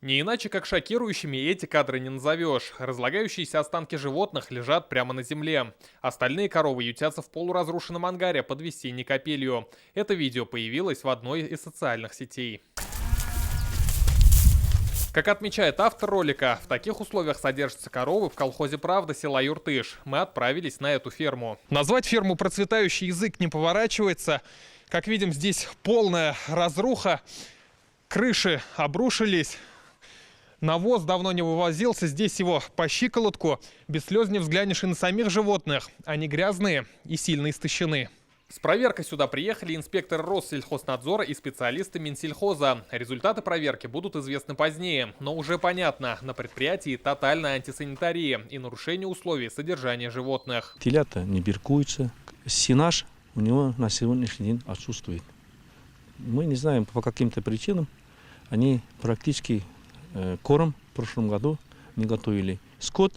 Не иначе, как шокирующими эти кадры не назовешь. Разлагающиеся останки животных лежат прямо на земле. Остальные коровы ютятся в полуразрушенном ангаре под весенней капелью. Это видео появилось в одной из социальных сетей. Как отмечает автор ролика, в таких условиях содержатся коровы в колхозе «Правда» села Юртыш. Мы отправились на эту ферму. Назвать ферму «Процветающий» язык не поворачивается. Как видим, здесь полная разруха. Крыши обрушились. Навоз давно не вывозился. Здесь его по щиколотку. Без слез не взглянешь и на самих животных. Они грязные и сильно истощены. С проверкой сюда приехали инспекторы Россельхознадзора и специалисты Минсельхоза. Результаты проверки будут известны позднее, но уже понятно, на предприятии тотальная антисанитария и нарушение условий содержания животных. Телята не биркуются, сенаж у него на сегодняшний день отсутствует. Мы не знаем, по каким-то причинам они практически корм в прошлом году не готовили. Скот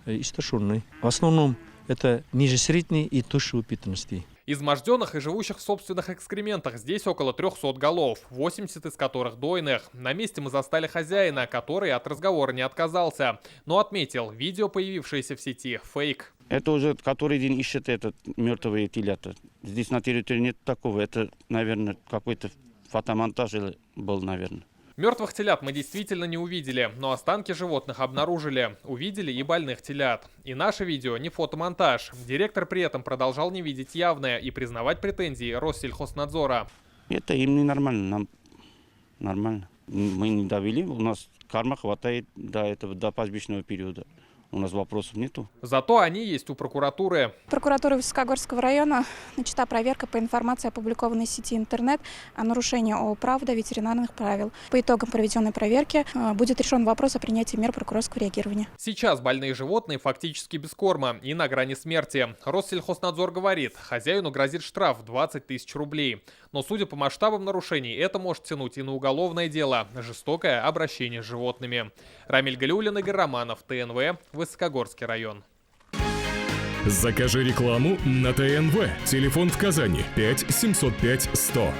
истощенный. В основном это ниже средней и тушевой питанности. Изможденных и живущих в собственных экскрементах здесь около 300 голов, 80 из которых дойных. На месте мы застали хозяина, который от разговора не отказался, но отметил, видео, появившееся в сети, фейк. Это уже который день ищет мертвые телята. Здесь на территории нет такого. Это, наверное, какой-то фотомонтаж был, наверное. Мертвых телят мы действительно не увидели, но останки животных обнаружили. Увидели и больных телят. И наше видео не фотомонтаж. Директор при этом продолжал не видеть явное и признавать претензии Россельхознадзора. Это им не нормально, нам нормально. Мы не довели, у нас карма хватает до пастбищного периода. У нас вопросов нету. Зато они есть у прокуратуры. Прокуратурой Высокогорского района начата проверка по информации, опубликованной в сети интернет, о нарушении ООО-«Правда» ветеринарных правил. По итогам проведенной проверки будет решен вопрос о принятии мер прокурорского реагирования. Сейчас больные животные фактически без корма и на грани смерти. Россельхознадзор говорит, хозяину грозит штраф в 20 тысяч рублей. Но судя по масштабам нарушений, это может тянуть и на уголовное дело – жестокое обращение с животными. Рамиль Галиуллин, Игорь Романов, ТНВ, Высокогорский район. Закажи рекламу на ТНВ. Телефон в Казани 5 705 100.